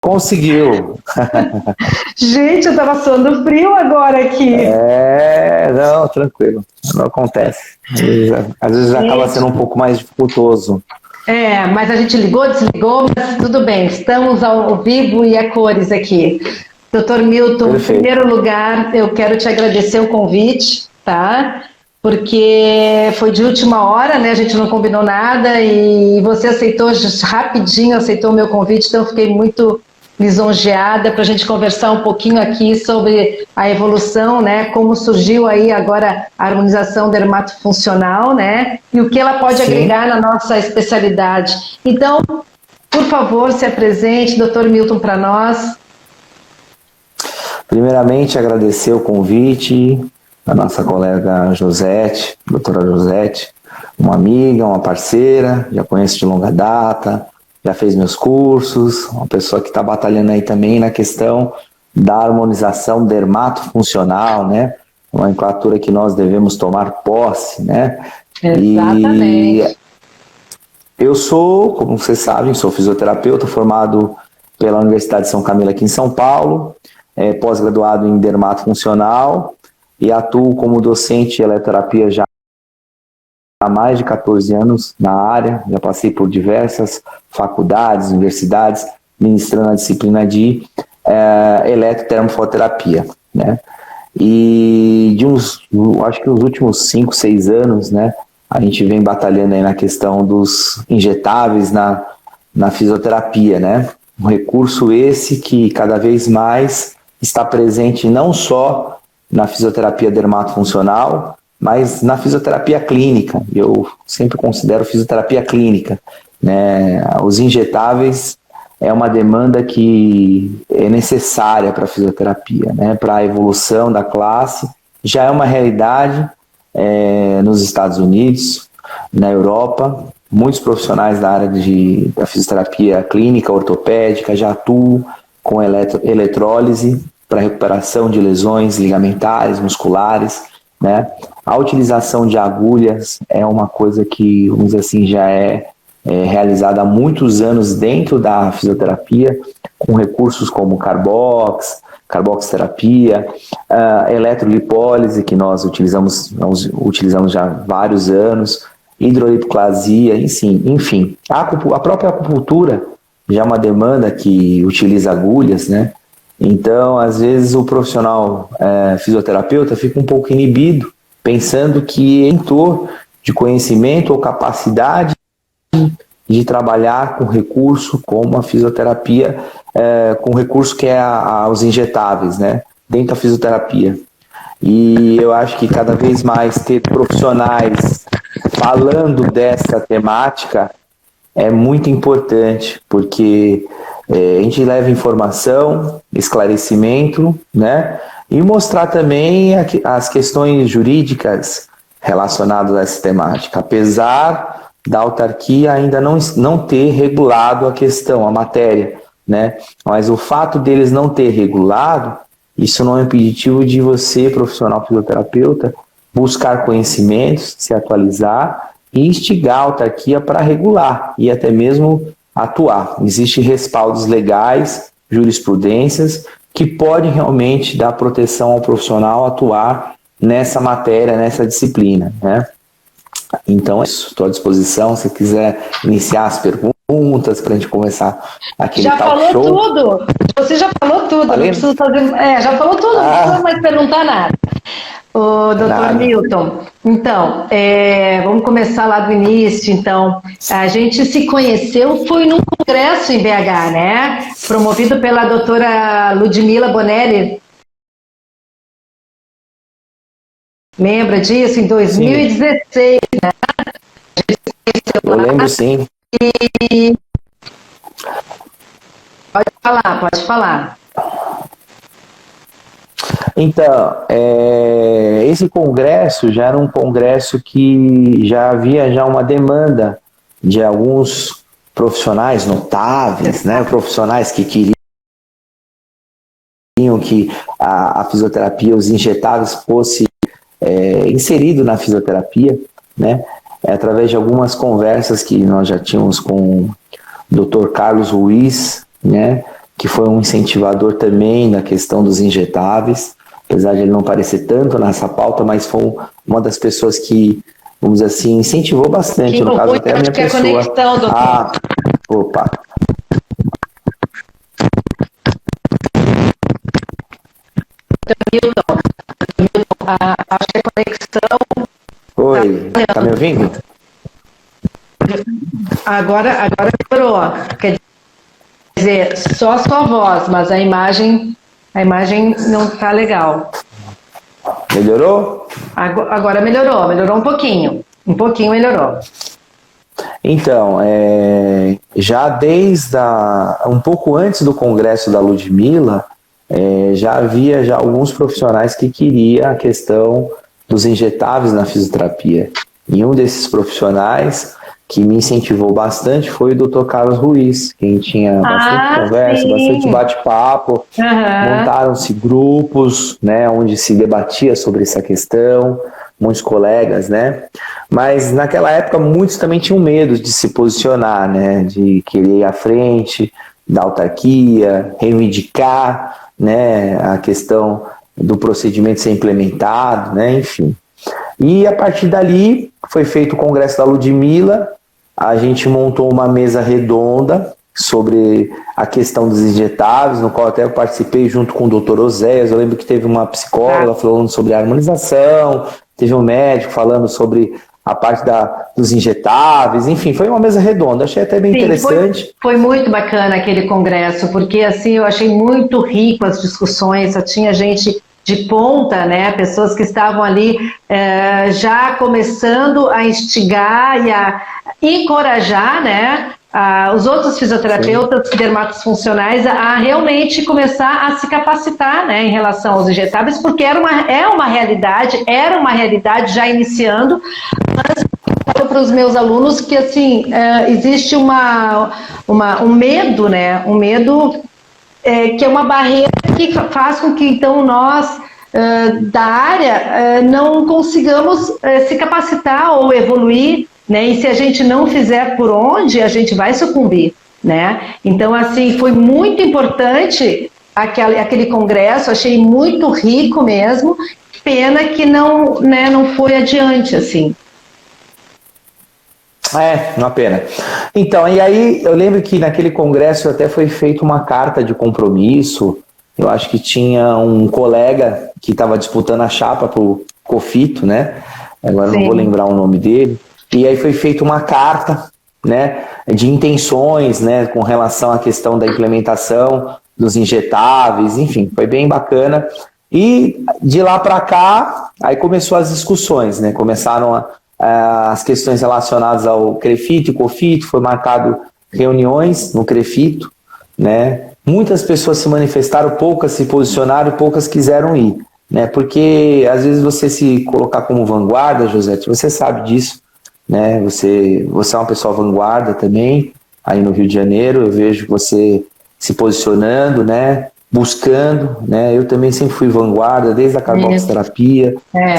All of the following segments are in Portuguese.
Conseguiu. Gente, eu tava suando frio agora aqui. Não, tranquilo. Não acontece. Às vezes acaba sendo um pouco mais dificultoso. Mas a gente ligou, desligou, mas tudo bem. Estamos ao vivo e a cores aqui. Doutor Milton, Perfeito. em primeiro lugar, eu quero te agradecer o convite, tá? Porque foi de última hora, né? A gente não combinou nada e você aceitou rapidinho, aceitou o meu convite, então eu fiquei muito lisonjeada para a gente conversar um pouquinho aqui sobre a evolução, né? Como surgiu aí agora a harmonização dermatofuncional, né? E o que ela pode agregar na nossa especialidade. Então, por favor, se apresente, doutor Milton, para nós. Primeiramente, agradecer o convite da nossa colega Josete, doutora Josete, uma amiga, uma parceira, já conheço de longa data, já fez meus cursos, uma pessoa que está batalhando aí também na questão da harmonização dermatofuncional, né? Uma nomenclatura que nós devemos tomar posse, né? Exatamente. E eu sou, como vocês sabem, sou fisioterapeuta formado pela Universidade de São Camilo aqui em São Paulo, pós-graduado em dermatofuncional e atuo como docente de eletroterapia já há mais de 14 anos na área, já passei por diversas faculdades, universidades, ministrando a disciplina de eletrotermofoterapia, né? E acho que os últimos 5, 6 anos, né, a gente vem batalhando aí na questão dos injetáveis na fisioterapia, né? Um recurso esse que cada vez mais está presente não só na fisioterapia dermatofuncional, mas na fisioterapia clínica. Eu sempre considero fisioterapia clínica, né? Os injetáveis é uma demanda que é necessária para a fisioterapia, né? Para a evolução da classe. Já é uma realidade nos Estados Unidos, na Europa. Muitos profissionais da área da fisioterapia clínica, ortopédica, já atuam com eletrólise para recuperação de lesões ligamentares, musculares, né? A utilização de agulhas é uma coisa que, vamos dizer assim, já é realizada há muitos anos dentro da fisioterapia, com recursos como carboxterapia, eletrolipólise, que nós utilizamos já há vários anos, hidrolipoplasia, enfim. A própria acupuntura já é uma demanda que utiliza agulhas, né? Então, às vezes, o profissional fisioterapeuta fica um pouco inibido, pensando que é mentor de conhecimento ou capacidade de trabalhar com recurso como a fisioterapia, com recurso que é os injetáveis, né? Dentro da fisioterapia. E eu acho que cada vez mais ter profissionais falando dessa temática é muito importante, porque a gente leva informação, esclarecimento, né? E mostrar também as questões jurídicas relacionadas a essa temática, apesar da autarquia ainda não ter regulado a questão, a matéria, né? Mas o fato deles não ter regulado, isso não é impeditivo de você, profissional fisioterapeuta, buscar conhecimentos, se atualizar e instigar a autarquia para regular e até mesmo atuar. Existem respaldos legais, jurisprudências, que podem realmente dar proteção ao profissional atuar nessa matéria, nessa disciplina, né? Então, estou à disposição, se quiser iniciar as perguntas para a gente começar aquele talk show. Já falou tudo! Você já falou tudo, Falei? não preciso fazer... já falou tudo, não precisa mais perguntar nada. Ô, doutor Milton, então, vamos começar lá do início, então. A gente se conheceu, foi num congresso em BH, né? Promovido pela doutora Ludmila Bonelli. Lembra disso? Em 2016, sim. Né? Eu lembro, sim. E... Pode falar. Então, esse congresso já era um congresso que já havia uma demanda de alguns profissionais notáveis, né? Profissionais que queriam que a fisioterapia, os injetáveis, fosse inserido na fisioterapia, né? Através de algumas conversas que nós já tínhamos com o Dr. Carlos Ruiz, né? que foi um incentivador também na questão dos injetáveis, apesar de ele não aparecer tanto nessa pauta, mas foi uma das pessoas que, vamos dizer assim, incentivou bastante, que no caso até a minha pessoa. A conexão, doutor. Ah, opa. Acho que a conexão... Oi, tá me ouvindo? Agora melhorou. Quer dizer, só a sua voz, mas a imagem não está legal. Melhorou? Agora melhorou um pouquinho. Um pouquinho melhorou. Então, já desde um pouco antes do congresso da Ludmilla, já havia alguns profissionais que queriam a questão dos injetáveis na fisioterapia. E um desses profissionais que me incentivou bastante foi o Dr. Carlos Ruiz, quem tinha bastante conversa, sim. bastante bate-papo. Montaram-se grupos, né, onde se debatia sobre essa questão, muitos colegas, né? Mas naquela época muitos também tinham medo de se posicionar, né, de querer ir à frente da autarquia, reivindicar, né, a questão do procedimento ser implementado, né, enfim. E a partir dali foi feito o congresso da Ludmilla, a gente montou uma mesa redonda sobre a questão dos injetáveis, no qual até eu participei junto com o Dr. Oséias. Eu lembro que teve uma psicóloga falando sobre a harmonização, teve um médico falando sobre a parte dos injetáveis, enfim, foi uma mesa redonda, achei até bem interessante. Foi muito bacana aquele congresso, porque assim, eu achei muito rico as discussões, só tinha gente de ponta, né, pessoas que estavam ali já começando a instigar e a encorajar, né, os outros fisioterapeutas, dermatos funcionais, a realmente começar a se capacitar, né, em relação aos injetáveis, porque era uma realidade já iniciando, mas para os meus alunos que assim existe um medo, né, um medo que é uma barreira que faz com que então nós da área não consigamos se capacitar ou evoluir, né? E se a gente não fizer por onde, a gente vai sucumbir, né? Então, assim, foi muito importante aquele congresso, achei muito rico mesmo, pena que não, né, não foi adiante, assim. Uma pena. Então, e aí eu lembro que naquele congresso até foi feita uma carta de compromisso. Eu acho que tinha um colega que estava disputando a chapa para o COFITO, né? Agora não vou lembrar o nome dele. E aí foi feita uma carta, né, de intenções, né, com relação à questão da implementação dos injetáveis, enfim, foi bem bacana. E de lá para cá, aí começou as discussões, né? Começaram as questões relacionadas ao CREFITO e COFITO, foi marcado reuniões no CREFITO, né? Muitas pessoas se manifestaram, poucas se posicionaram e poucas quiseram ir, né? Porque às vezes você se colocar como vanguarda, Josete, você sabe disso, né? Você é uma pessoa vanguarda também, aí no Rio de Janeiro, eu vejo você se posicionando, né? Buscando, né? Eu também sempre fui vanguarda, desde a carboxoterapia,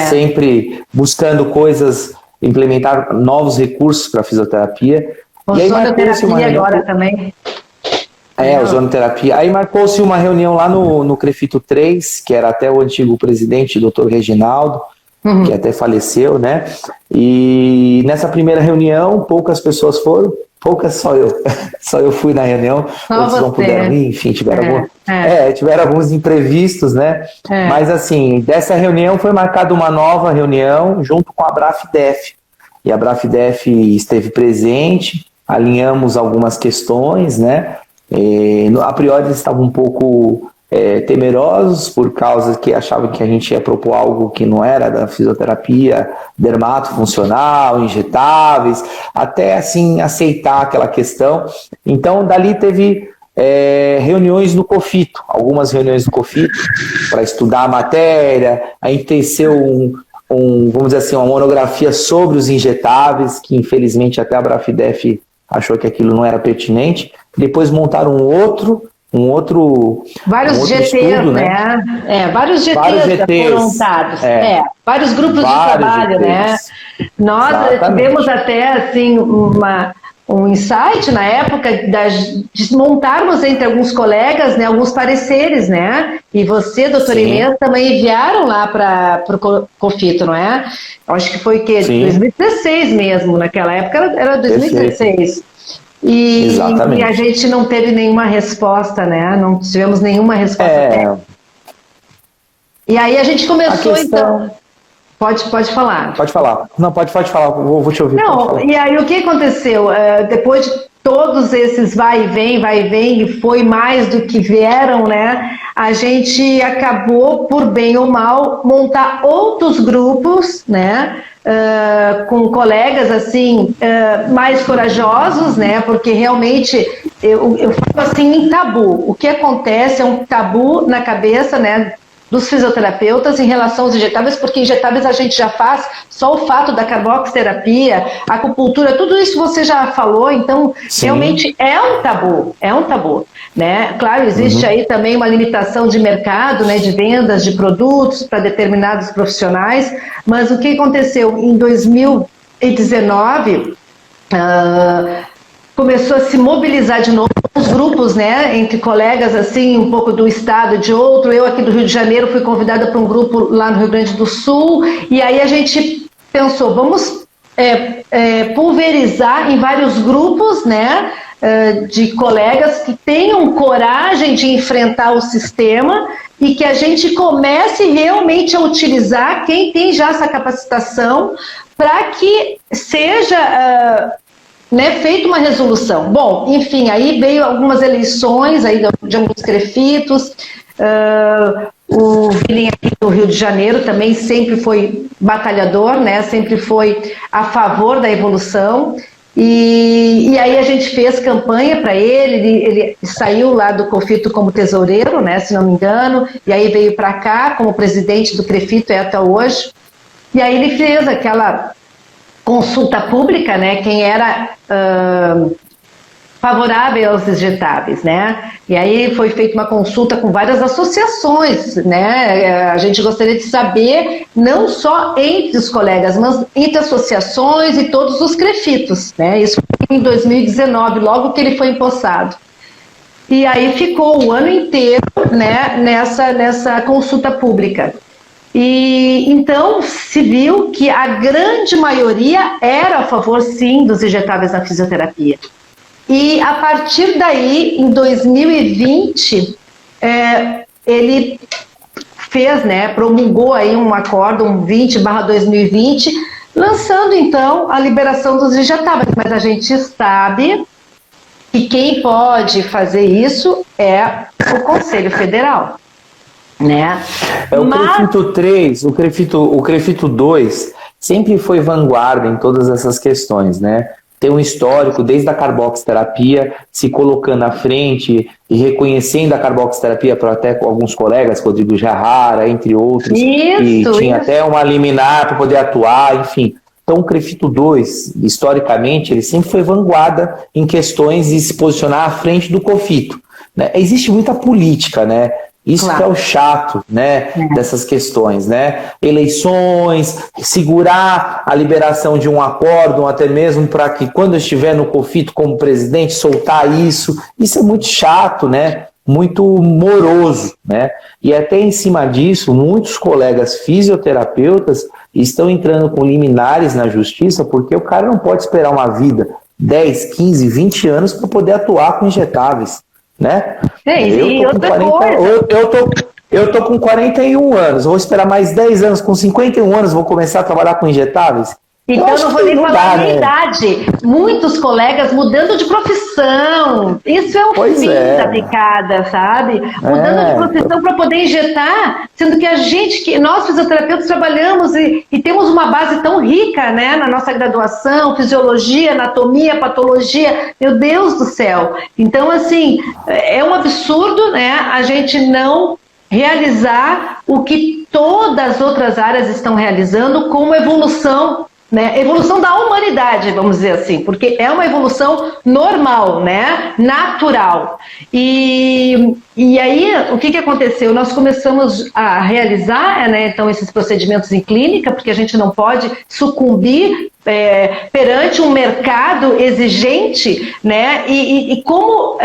sempre buscando coisas, implementar novos recursos para a fisioterapia. E aí marcou-se uma reunião agora também. Ozonoterapia. Aí marcou-se uma reunião lá no CREFITO 3, que era até o antigo presidente, Dr. Reginaldo, que até faleceu, né? E nessa primeira reunião, poucas pessoas foram, poucas só eu. Só eu fui na reunião, outros não puderam ir, enfim, tiveram alguns imprevistos, né? Mas assim, dessa reunião foi marcada uma nova reunião junto com a Brafdef. E a Brafdef esteve presente, alinhamos algumas questões, né? A priori eles estavam um pouco temerosos por causa que achavam que a gente ia propor algo que não era da fisioterapia dermatofuncional, injetáveis, até assim aceitar aquela questão. Então dali teve reuniões no COFITO, algumas reuniões no COFITO para estudar a matéria, a gente teceu vamos dizer assim, uma monografia sobre os injetáveis, que infelizmente até a Brafdef achou que aquilo não era pertinente. Depois montaram vários GTs, estudo, né? Vários GTs foram montados. Vários grupos de trabalho, GTs. Né? Nós tivemos até assim um insight na época de montarmos entre alguns colegas, né, alguns pareceres, né? E você, doutora Inês, também enviaram lá para o COFITO, não é? Acho que foi que 2016 mesmo, naquela época era 2016. E a gente não teve nenhuma resposta, né? Não tivemos nenhuma resposta. E aí a gente começou, então... Pode falar. Pode falar. Não, pode falar, vou te ouvir. Não, e aí o que aconteceu? Depois de todos esses vai e vem, e foi mais do que vieram, né? A gente acabou, por bem ou mal, montar outros grupos, né? Com colegas, assim, mais corajosos, né? Porque realmente, eu falo assim, em tabu. O que acontece é um tabu na cabeça, né? Dos fisioterapeutas em relação aos injetáveis, porque injetáveis a gente já faz, só o fato da carboxiterapia, acupuntura, tudo isso você já falou, então realmente é um tabu, né? Claro, existe aí também uma limitação de mercado, né, de vendas de produtos para determinados profissionais, mas o que aconteceu em 2019, começou a se mobilizar de novo os grupos, né, entre colegas, assim, um pouco do estado, de outro. Eu aqui do Rio de Janeiro fui convidada para um grupo lá no Rio Grande do Sul, e aí a gente pensou, vamos pulverizar em vários grupos, né, de colegas que tenham coragem de enfrentar o sistema e que a gente comece realmente a utilizar quem tem já essa capacitação para que seja... feita uma resolução. Bom, enfim, aí veio algumas eleições aí de alguns crefitos, o Vilinho aqui do Rio de Janeiro também sempre foi batalhador, né? Sempre foi a favor da evolução, e aí a gente fez campanha para ele saiu lá do COFITO como tesoureiro, né, se não me engano, e aí veio para cá como presidente do CREFITO até hoje, e aí ele fez aquela consulta pública, né, quem era favorável aos injetáveis, né, e aí foi feita uma consulta com várias associações, né, a gente gostaria de saber, não só entre os colegas, mas entre associações e todos os crefitos, né, isso foi em 2019, logo que ele foi empossado. E aí ficou o ano inteiro, né, nessa consulta pública. E então se viu que a grande maioria era a favor, sim, dos injetáveis na fisioterapia. E a partir daí, em 2020, ele fez, né, promulgou aí um acórdão 20/2020, lançando então a liberação dos injetáveis. Mas a gente sabe que quem pode fazer isso é o Conselho Federal. Né? CREFITO 3, o CREFITO 2 sempre foi vanguarda em todas essas questões, né? Tem um histórico desde a carboxiterapia se colocando à frente e reconhecendo a carboxiterapia para até alguns colegas, Rodrigo Jarrara, entre outros, e tinha até uma liminar para poder atuar, enfim. Então o CREFITO 2, historicamente, ele sempre foi vanguarda em questões de se posicionar à frente do COFITO, né? Existe muita política, né? Isso claro. Que é o chato, né, dessas questões, né? Eleições, segurar a liberação de um acórdão, até mesmo para que quando eu estiver no COFITO como presidente, soltar isso. Isso é muito chato, né? Muito moroso, né? E até em cima disso, muitos colegas fisioterapeutas estão entrando com liminares na justiça porque o cara não pode esperar uma vida 10, 15, 20 anos para poder atuar com injetáveis. Né? Eu tô com 41 anos, vou esperar mais 10 anos, com 51 anos vou começar a trabalhar com injetáveis? Então eu não vou nem falar a minha idade. Muitos colegas mudando de profissão. Isso é o fim da picada, sabe? Mudando de profissão para poder injetar, sendo que nós fisioterapeutas trabalhamos e temos uma base tão rica, né, na nossa graduação, fisiologia, anatomia, patologia, meu Deus do céu. Então, assim, é um absurdo, né, a gente não realizar o que todas as outras áreas estão realizando como evolução né? Evolução da humanidade, vamos dizer assim, porque é uma evolução normal, né? Natural. E aí, o que aconteceu? Nós começamos a realizar, né, então, esses procedimentos em clínica, porque a gente não pode sucumbir perante um mercado exigente, né? E como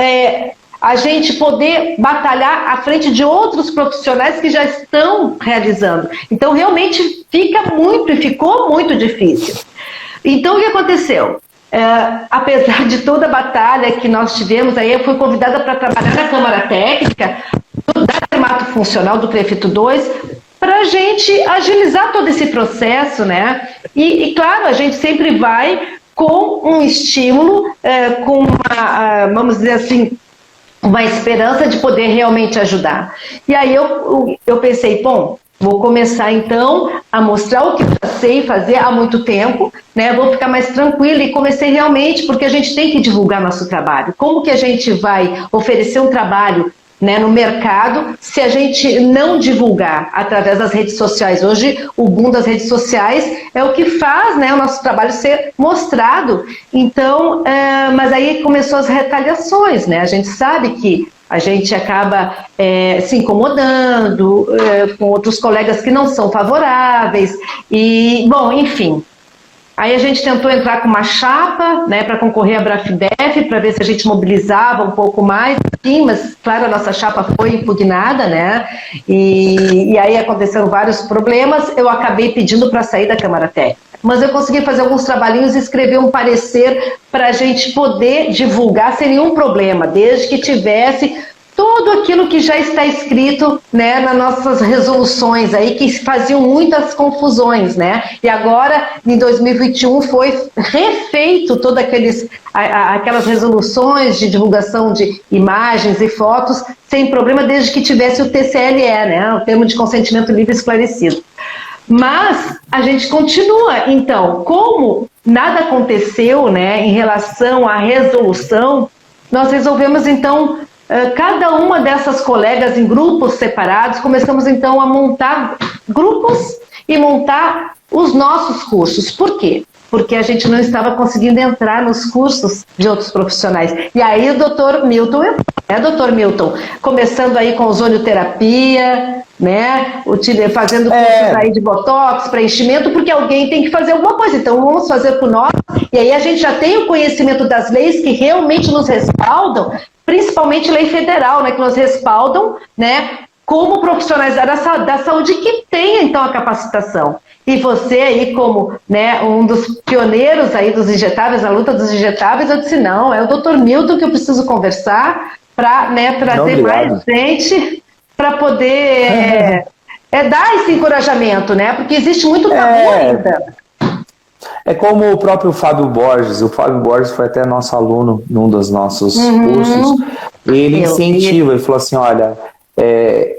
a gente poder batalhar à frente de outros profissionais que já estão realizando. Então, realmente, ficou muito difícil. Então, o que aconteceu? Apesar de toda a batalha que nós tivemos, aí eu fui convidada para trabalhar na Câmara Técnica da Dermatofuncional do CREFITO 2, para a gente agilizar todo esse processo, né? E, claro, a gente sempre vai com um estímulo, com uma, vamos dizer assim, uma esperança de poder realmente ajudar. E aí eu pensei, bom, vou começar então a mostrar o que eu já sei fazer há muito tempo, né? Vou ficar mais tranquila e comecei realmente, porque a gente tem que divulgar nosso trabalho. Como que a gente vai oferecer um trabalho, né, no mercado, se a gente não divulgar através das redes sociais? Hoje, o boom das redes sociais é o que faz, né, o nosso trabalho ser mostrado. Então, mas aí começou as retaliações, né? A gente sabe que a gente acaba se incomodando com outros colegas que não são favoráveis, e, bom, enfim. Aí a gente tentou entrar com uma chapa, né, para concorrer à Brafdef, para ver se a gente mobilizava um pouco mais, sim, mas, claro, a nossa chapa foi impugnada, né, e aí aconteceram vários problemas. Eu acabei pedindo para sair da Câmara Técnica, mas eu consegui fazer alguns trabalhinhos e escrever um parecer para a gente poder divulgar sem nenhum problema, desde que tivesse tudo aquilo que já está escrito, né, nas nossas resoluções aí, que faziam muitas confusões, né? E agora, em 2021, foi refeito todas aquelas resoluções de divulgação de imagens e fotos sem problema, desde que tivesse o TCLE, né, o Termo de Consentimento Livre e Esclarecido. Mas a gente continua. Então, como nada aconteceu, né, em relação à resolução, nós resolvemos, então, cada uma dessas colegas em grupos separados, começamos então a montar grupos e montar os nossos cursos. Por quê? Porque a gente não estava conseguindo entrar nos cursos de outros profissionais. E aí o Dr. Milton, Dr. Milton, começando aí com ozonioterapia, né, fazendo cursos aí de botox, preenchimento, porque alguém tem que fazer alguma coisa, então vamos fazer por nós. E aí a gente já tem o conhecimento das leis que realmente nos respaldam, principalmente lei federal, né, que nos respaldam, né, como profissionais da saúde que tem, então, a capacitação. E você aí, como, né, um dos pioneiros aí dos injetáveis, na luta dos injetáveis, eu disse, não, é o Dr. Milton que eu preciso conversar para, né, trazer mais gente para poder dar esse encorajamento, né, porque existe muito tabu ainda. É como o próprio Fábio Borges. O Fábio Borges foi até nosso aluno num dos nossos cursos. Ele incentiva, ele falou assim, olha,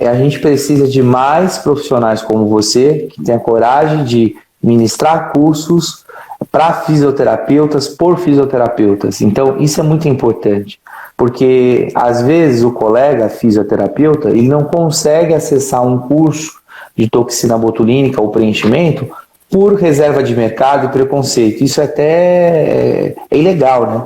a gente precisa de mais profissionais como você, que tenha coragem de ministrar cursos para fisioterapeutas, por fisioterapeutas. Então, isso é muito importante, porque às vezes o colega fisioterapeuta, ele não consegue acessar um curso de toxina botulínica ou preenchimento por reserva de mercado e preconceito. Isso até é ilegal, né?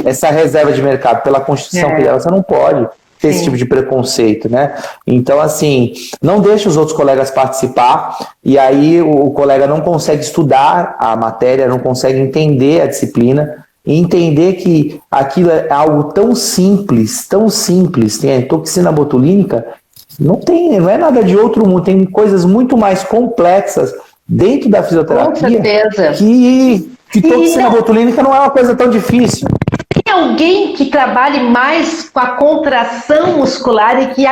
Essa reserva de mercado, pela Constituição Federal, você não pode ter esse tipo de preconceito, né? Então, assim, não deixa os outros colegas participar, e aí o colega não consegue estudar a matéria, não consegue entender a disciplina, e entender que aquilo é algo tão simples, tem a toxina botulínica, não é nada de outro mundo, tem coisas muito mais complexas dentro da fisioterapia, que toxina botulínica não é uma coisa tão difícil. Tem alguém que trabalhe mais com a contração muscular e que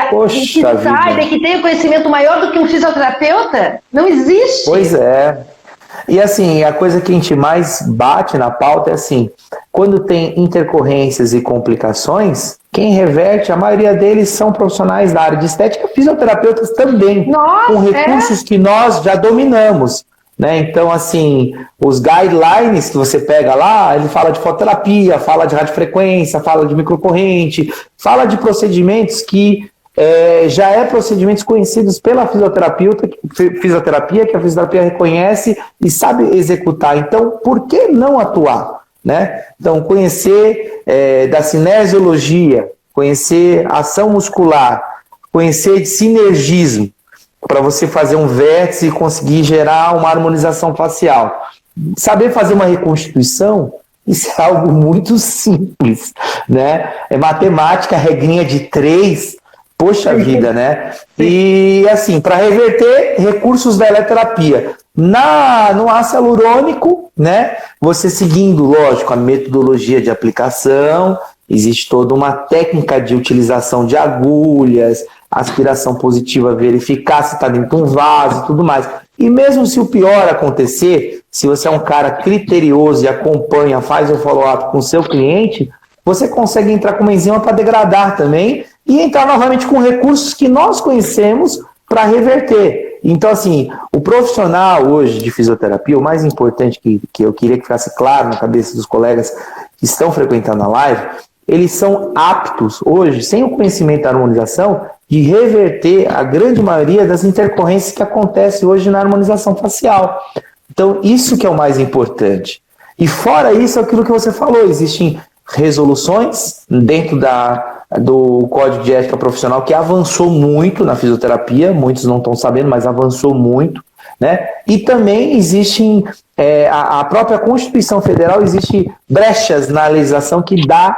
saiba, que tenha conhecimento maior do que um fisioterapeuta? Não existe. Pois é. E assim, a coisa que a gente mais bate na pauta é assim, quando tem intercorrências e complicações, quem reverte, a maioria deles são profissionais da área de estética, fisioterapeutas também, com recursos que nós já dominamos, né? Então, assim, os guidelines que você pega lá, ele fala de fototerapia, fala de radiofrequência, fala de microcorrente, fala de procedimentos que já é procedimentos conhecidos pela fisioterapia, que a fisioterapia reconhece e sabe executar. Então, por que não atuar? Né? Então, conhecer da cinesiologia, conhecer ação muscular, conhecer de sinergismo, para você fazer um vértice e conseguir gerar uma harmonização facial. Saber fazer uma reconstituição, isso é algo muito simples, né? É matemática, regrinha de 3, poxa vida, né? E assim, para reverter recursos da eletroterapia. No ácido hialurônico, né? Você seguindo, lógico, a metodologia de aplicação, existe toda uma técnica de utilização de agulhas, aspiração positiva, verificar se está dentro de um vaso e tudo mais. E mesmo se o pior acontecer, se você é um cara criterioso e acompanha, faz o follow-up com o seu cliente, você consegue entrar com uma enzima para degradar também e entrar novamente com recursos que nós conhecemos para reverter. Então, assim, o profissional hoje de fisioterapia, o mais importante que eu queria que ficasse claro na cabeça dos colegas que estão frequentando a live, eles são aptos hoje, sem o conhecimento da harmonização, de reverter a grande maioria das intercorrências que acontecem hoje na harmonização facial. Então, isso que é o mais importante. E fora isso, aquilo que você falou, existem resoluções dentro do Código de Ética Profissional que avançou muito na fisioterapia, muitos não estão sabendo, mas avançou muito, né? E também existem, a própria Constituição Federal, existe brechas na legislação que dá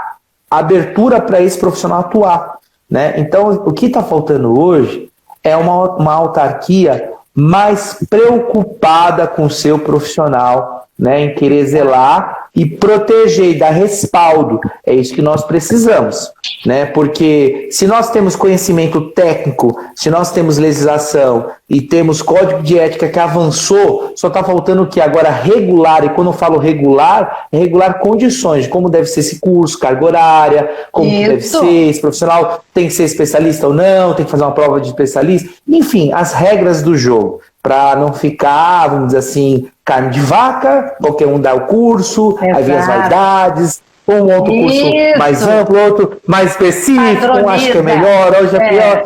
abertura para esse profissional atuar, né? Então, o que está faltando hoje é uma autarquia mais preocupada com o seu profissional, né, em querer zelar e proteger e dar respaldo. É isso que nós precisamos, né? Porque se nós temos conhecimento técnico, se nós temos legislação e temos código de ética que avançou, só está faltando o que agora regular, e quando eu falo regular, é regular condições de como deve ser esse curso, carga horária, como que deve ser, esse profissional tem que ser especialista ou não, tem que fazer uma prova de especialista, enfim, as regras do jogo, para não ficar, vamos dizer assim, carne de vaca, qualquer um dá o curso, aí vem as vaidades, um outro curso mais amplo, outro mais específico, um acho que é melhor, hoje é pior.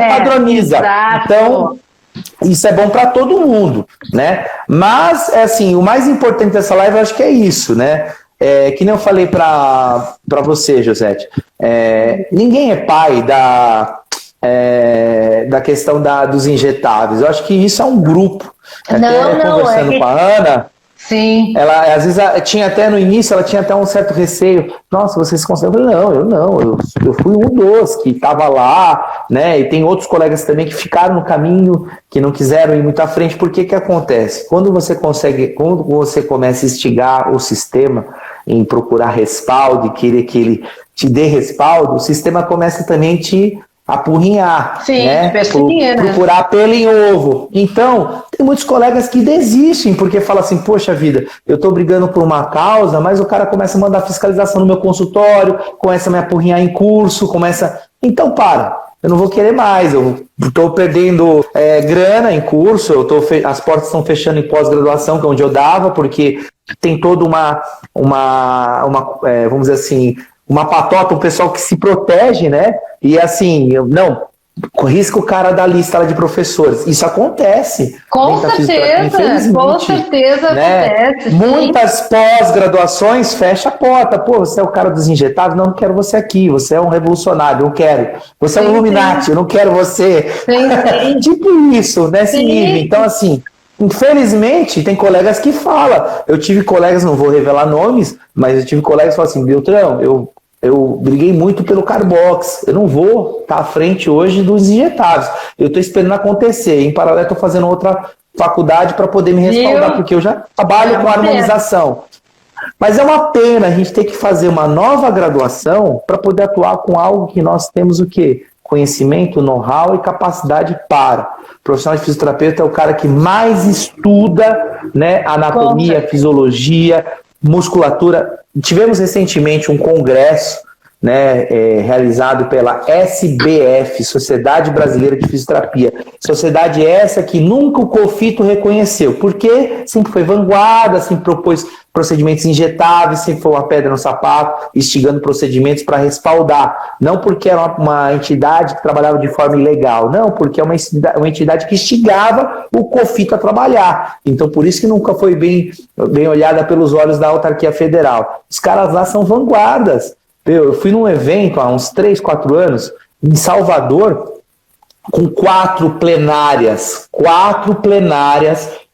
Padroniza. Exato. Então, isso é bom para todo mundo, né? Mas, assim, o mais importante dessa live eu acho que é isso, né? Que nem eu falei para você, Josete, ninguém é pai da questão dos injetáveis. Eu acho que isso é um grupo. Conversando com a Ana, sim. Ela, às vezes, tinha até no início, ela tinha até um certo receio. Nossa, vocês conseguem? Eu fui um dos que estava lá, né? E tem outros colegas também que ficaram no caminho, que não quiseram ir muito à frente. Por que acontece? Quando você começa a instigar o sistema em procurar respaldo e querer que ele te dê respaldo, o sistema começa também a te apurrinhar, sim, né? Procurar pelo em ovo. Então, tem muitos colegas que desistem, porque falam assim, poxa vida, eu estou brigando por uma causa, mas o cara começa a mandar fiscalização no meu consultório, começa a me apurrinhar em curso, então eu não vou querer mais, eu estou perdendo grana em curso, as portas estão fechando em pós-graduação, que é onde eu dava, porque tem toda vamos dizer assim, uma patota, um pessoal que se protege, né? E assim, risca o cara da lista lá de professores. Isso acontece. Com certeza, né? acontece. Muitas pós-graduações fecha a porta. Pô, você é o cara dos injetados? Não quero você aqui. Você é um revolucionário, eu quero. Você é um Illuminati, eu não quero você. Sim. Tipo isso, nesse nível. Então, assim, infelizmente, tem colegas que falam. Eu tive colegas, não vou revelar nomes, mas eu tive colegas que falam assim, Beltrão, eu briguei muito pelo Carbox, eu não vou estar à frente hoje dos injetáveis. Eu estou esperando acontecer. Em paralelo, estou fazendo outra faculdade para poder me respaldar, porque eu já trabalho com harmonização. Mas é uma pena a gente ter que fazer uma nova graduação para poder atuar com algo que nós temos o quê? Conhecimento, know-how e capacidade para. O profissional de fisioterapeuta é o cara que mais estuda, né, anatomia, fisiologia, musculatura. Tivemos recentemente um congresso né, realizado pela SBF, Sociedade Brasileira de Fisioterapia. Sociedade essa que nunca o COFITO reconheceu, porque sempre foi vanguarda, sempre propôs procedimentos injetáveis, sempre foi uma pedra no sapato, instigando procedimentos para respaldar. Não porque era uma entidade que trabalhava de forma ilegal, não, porque é uma entidade que instigava o COFITO a trabalhar. Então, por isso que nunca foi bem olhada pelos olhos da autarquia federal. Os caras lá são vanguardas. Eu fui num evento há uns 3, 4 anos, em Salvador, com 4 plenárias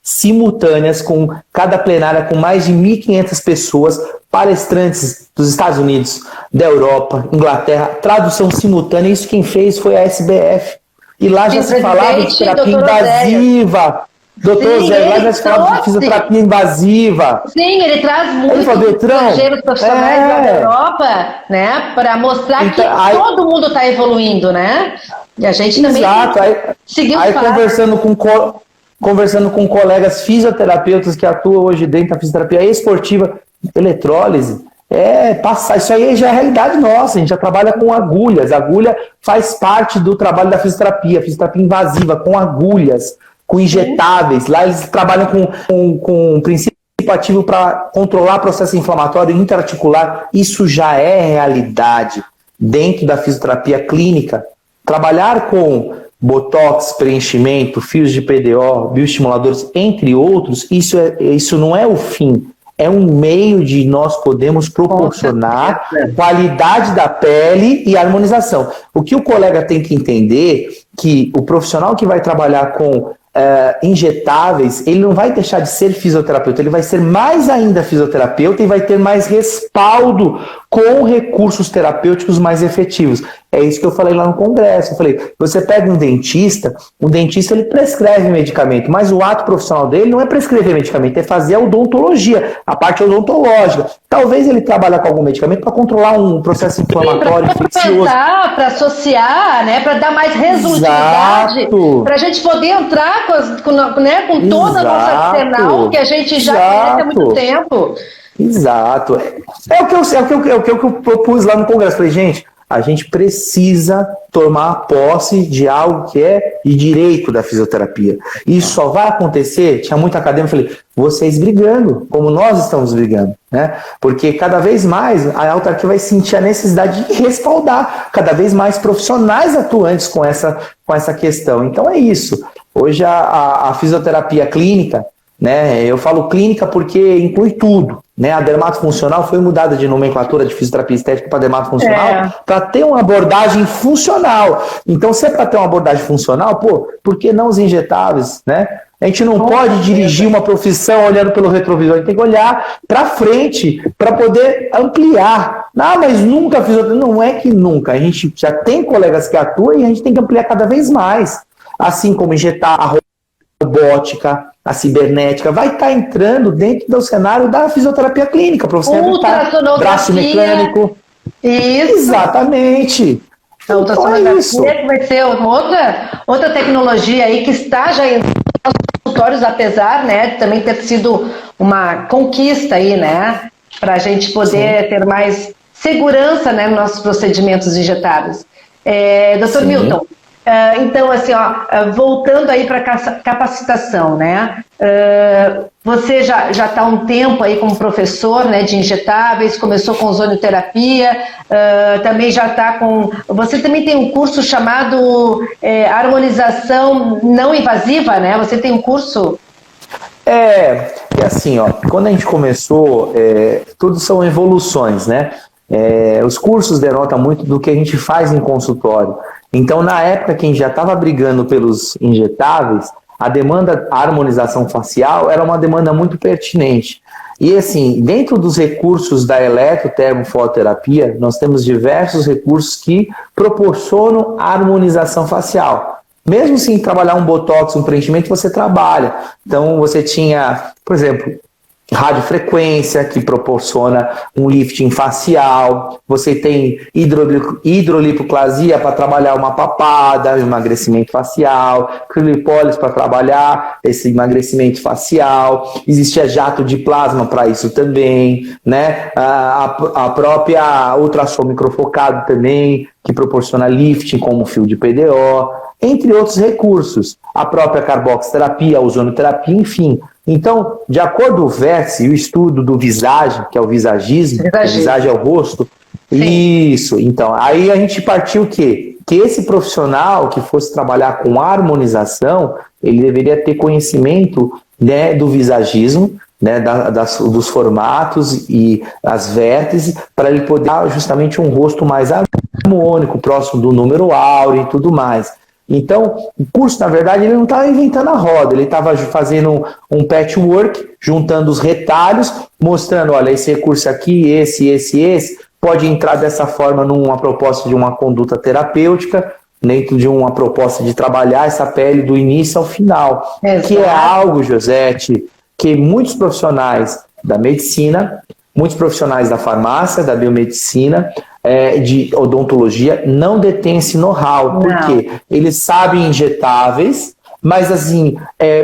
simultâneas, com cada plenária com mais de 1.500 pessoas, palestrantes dos Estados Unidos, da Europa, Inglaterra, tradução simultânea. Isso quem fez foi a SBF. E lá já se falava de terapia invasiva. Doutor Zé, lá já se falava de fisioterapia invasiva. Sim, ele traz muitos estrangeiros profissionais lá da Europa, né, para mostrar então, que todo mundo está evoluindo, né? E a gente também seguiu os passos. Conversando com colegas fisioterapeutas que atuam hoje dentro da fisioterapia esportiva, eletrólise, isso aí já é realidade nossa, a gente já trabalha com agulhas, a agulha faz parte do trabalho da fisioterapia invasiva, com agulhas, com injetáveis, lá eles trabalham com um princípio ativo para controlar processo inflamatório interarticular, isso já é realidade dentro da fisioterapia clínica. Trabalhar com botox, preenchimento, fios de PDO, bioestimuladores, entre outros, isso não é o fim, é um meio de nós podemos proporcionar qualidade da pele e harmonização. O que o colega tem que entender que o profissional que vai trabalhar com injetáveis, ele não vai deixar de ser fisioterapeuta, ele vai ser mais ainda fisioterapeuta e vai ter mais respaldo com recursos terapêuticos mais efetivos. É isso que eu falei lá no congresso. Eu falei, você pega um dentista, ele prescreve medicamento, mas o ato profissional dele não é prescrever medicamento, é fazer a odontologia, a parte odontológica. Talvez ele trabalhe com algum medicamento para controlar um processo inflamatório infeccioso. Para associar, né, para dar mais resultado, para a gente poder entrar com toda a nossa arsenal que a gente já conhece há muito tempo. Exato. É o que eu propus lá no congresso. Falei, gente, a gente precisa tomar posse de algo que é de direito da fisioterapia. Isso só vai acontecer, tinha muito acadêmico, falei, vocês brigando, como nós estamos brigando, né? Porque cada vez mais a autarquia vai sentir a necessidade de respaldar cada vez mais profissionais atuantes com essa questão. Então é isso. Hoje a fisioterapia clínica, né? Eu falo clínica porque inclui tudo, né? A dermatofuncional foi mudada de nomenclatura de fisioterapia estética para dermatofuncional para ter uma abordagem funcional. Então, se é para ter uma abordagem funcional, por que não os injetáveis, né? A gente não pode dirigir uma profissão olhando pelo retrovisor, a gente tem que olhar para frente para poder ampliar. Mas nunca fisioterapia. Não é que nunca, a gente já tem colegas que atuam e a gente tem que ampliar cada vez mais. Assim como injetar a robótica, a cibernética, vai estar entrando dentro do cenário da fisioterapia clínica, para você evitar braço mecânico. Isso. Exatamente. A ultrassonografia que vai ser outra tecnologia aí que está já entrando nos consultórios, apesar, né, de também ter sido uma conquista aí, né, para a gente poder ter mais segurança, né, nos nossos procedimentos injetáveis. Dr. Milton, então, assim, voltando aí para a capacitação, né? Você já está há um tempo aí como professor, né, de injetáveis, começou com ozonioterapia, também já está com... Você também tem um curso chamado harmonização não invasiva, né? Você tem um curso... assim, quando a gente começou, tudo são evoluções, né? Os cursos denotam muito do que a gente faz em consultório. Então, na época que a gente já estava brigando pelos injetáveis, a harmonização facial era uma demanda muito pertinente. E assim, dentro dos recursos da eletrotermofototerapia, nós temos diversos recursos que proporcionam a harmonização facial. Mesmo sem trabalhar um botox, um preenchimento, você trabalha. Então, você tinha, por exemplo, radiofrequência, que proporciona um lifting facial, você tem hidrolipoplasia para trabalhar uma papada, emagrecimento facial, criolipólise para trabalhar esse emagrecimento facial, existe a jato de plasma para isso também, né? A própria ultrassom microfocado também, que proporciona lifting como fio de PDO, entre outros recursos, a própria carboxiterapia, a ozonoterapia, enfim. Então, de acordo com o Vértice e o estudo do Visage, que é o visagismo, o Visage é o rosto, sim. Isso, então, aí a gente partiu o quê? Que esse profissional que fosse trabalhar com harmonização, ele deveria ter conhecimento, né, do visagismo, né, dos formatos e as vértices, para ele poder dar justamente um rosto mais harmônico, próximo do número áureo e tudo mais. Então, o curso, na verdade, ele não estava inventando a roda, ele estava fazendo um patchwork, juntando os retalhos, mostrando, olha, esse recurso aqui, esse, pode entrar dessa forma numa proposta de uma conduta terapêutica, dentro de uma proposta de trabalhar essa pele do início ao final, exato. Que é algo, Josete, que muitos profissionais da medicina, muitos profissionais da farmácia, da biomedicina, de odontologia, não detêm esse know-how, porque eles sabem injetáveis, mas assim,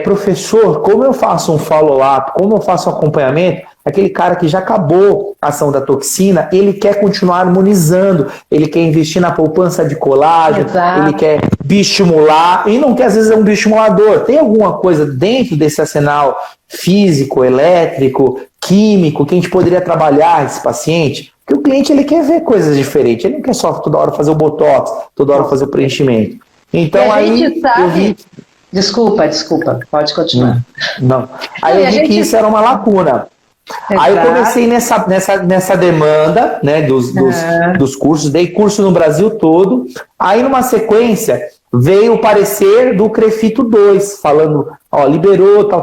professor, como eu faço um follow-up, como eu faço um acompanhamento, aquele cara que já acabou a ação da toxina, ele quer continuar harmonizando, ele quer investir na poupança de colágeno, exato. Ele quer bioestimular, e não quer às vezes um bioestimulador, tem alguma coisa dentro desse arsenal físico, elétrico, químico, que a gente poderia trabalhar esse paciente? Porque o cliente ele quer ver coisas diferentes, ele não quer só toda hora fazer o botox, toda hora fazer o preenchimento. Então aí eu vi... Desculpa, pode continuar. Não. Aí eu vi que isso era uma lacuna. Exato. Aí eu comecei nessa demanda, né, dos cursos, dei curso no Brasil todo. Aí numa sequência veio o parecer do Crefito 2, falando, ó, liberou, tal.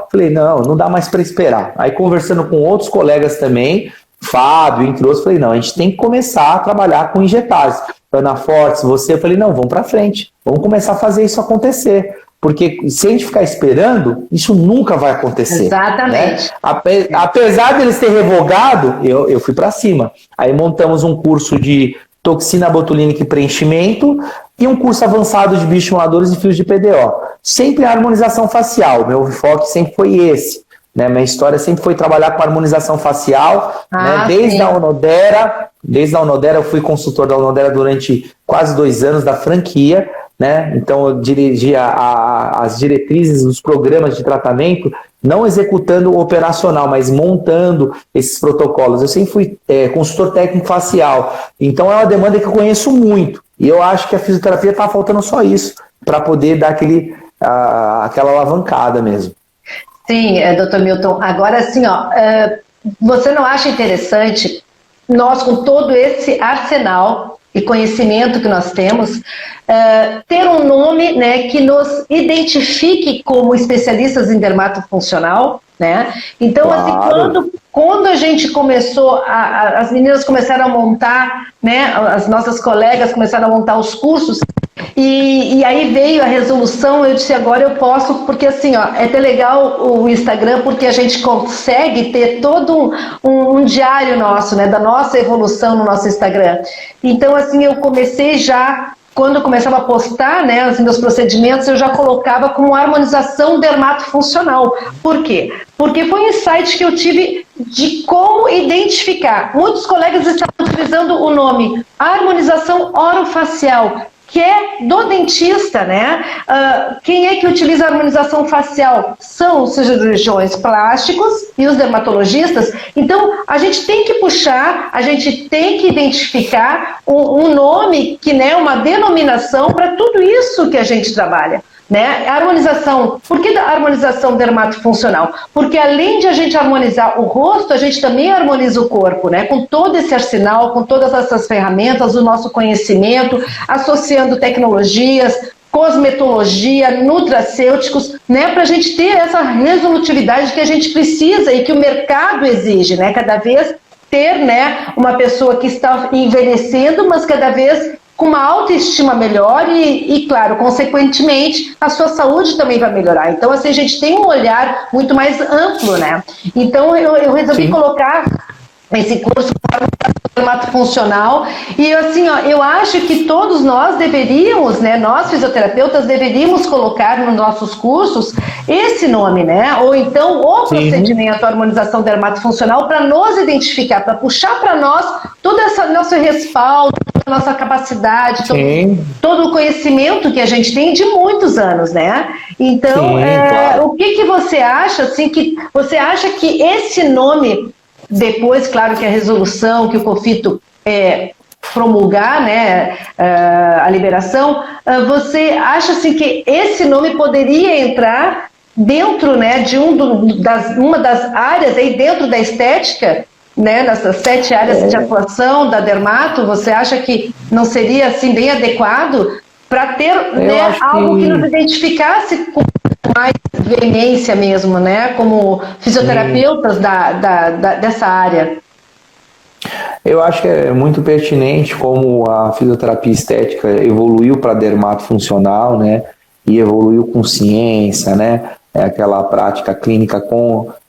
Falei, não dá mais para esperar. Aí conversando com outros colegas também, Fábio, entre outros, falei, não, a gente tem que começar a trabalhar com injetáveis. Ana Fortes, eu falei, não, vamos para frente, vamos começar a fazer isso acontecer, porque se a gente ficar esperando, isso nunca vai acontecer. Exatamente. Né? Apesar deles ter revogado, eu fui para cima. Aí montamos um curso de toxina botulínica e preenchimento e um curso avançado de bioestimuladores e fios de PDO. Sempre a harmonização facial, meu foco sempre foi esse. Né, minha história sempre foi trabalhar com harmonização facial, né, desde a Onodera. Desde a Onodera, eu fui consultor da Onodera durante quase 2 anos da franquia, né? Então eu dirigia as diretrizes dos programas de tratamento, não executando o operacional, mas montando esses protocolos. Eu sempre fui consultor técnico facial, então é uma demanda que eu conheço muito, e eu acho que a fisioterapia está faltando só isso, para poder dar aquela alavancada mesmo. Sim, doutor Milton. Agora, assim, você não acha interessante nós, com todo esse arsenal e conhecimento que nós temos, ter um nome, né, que nos identifique como especialistas em dermatofuncional, né? Então, claro. Assim, quando a gente começou, as meninas começaram a montar, né, as nossas colegas começaram a montar os cursos, e aí veio a resolução, eu disse, agora eu posso, porque assim, é até legal o Instagram, porque a gente consegue ter todo um diário nosso, né, da nossa evolução no nosso Instagram. Então, assim, eu comecei já, quando eu começava a postar, né, os meus procedimentos, eu já colocava como harmonização dermatofuncional. Por quê? Porque foi um insight que eu tive de como identificar. Muitos colegas estavam utilizando o nome harmonização orofacial, que é do dentista, né? Quem é que utiliza a harmonização facial? São os cirurgiões plásticos e os dermatologistas. Então, a gente tem que puxar, a gente tem que identificar um nome, que, né, uma denominação para tudo isso que a gente trabalha. Né? A harmonização, por que a harmonização dermatofuncional? Porque além de a gente harmonizar o rosto, a gente também harmoniza o corpo, né? Com todo esse arsenal, com todas essas ferramentas, o nosso conhecimento, associando tecnologias, cosmetologia, nutracêuticos, né? Para a gente ter essa resolutividade que a gente precisa e que o mercado exige, né? Cada vez ter, né, uma pessoa que está envelhecendo, mas cada vez com uma autoestima melhor e, claro, consequentemente, a sua saúde também vai melhorar. Então, assim, a gente tem um olhar muito mais amplo, né? Então, eu resolvi colocar esse curso formato funcional e assim, ó, eu acho que todos nós deveríamos, né, nós fisioterapeutas deveríamos colocar nos nossos cursos esse nome, né, ou então o procedimento, a harmonização dermatofuncional, para nos identificar, para puxar para nós todo esse nosso respaldo, toda a nossa capacidade, todo o conhecimento que a gente tem de muitos anos, né? Então, claro. O que você acha, assim, que você acha que esse nome, depois, claro, que a resolução, que o COFITO promulgar, né, a liberação, você acha assim, que esse nome poderia entrar dentro, né, de uma das áreas aí dentro da estética, né, nessas 7 áreas de atuação da dermato? Você acha que não seria assim bem adequado para ter, né, algo que nos identificasse com mais veemência mesmo, né, como fisioterapeutas dessa área? Eu acho que é muito pertinente como a fisioterapia estética evoluiu para dermatofuncional, né, e evoluiu com ciência, né, aquela prática clínica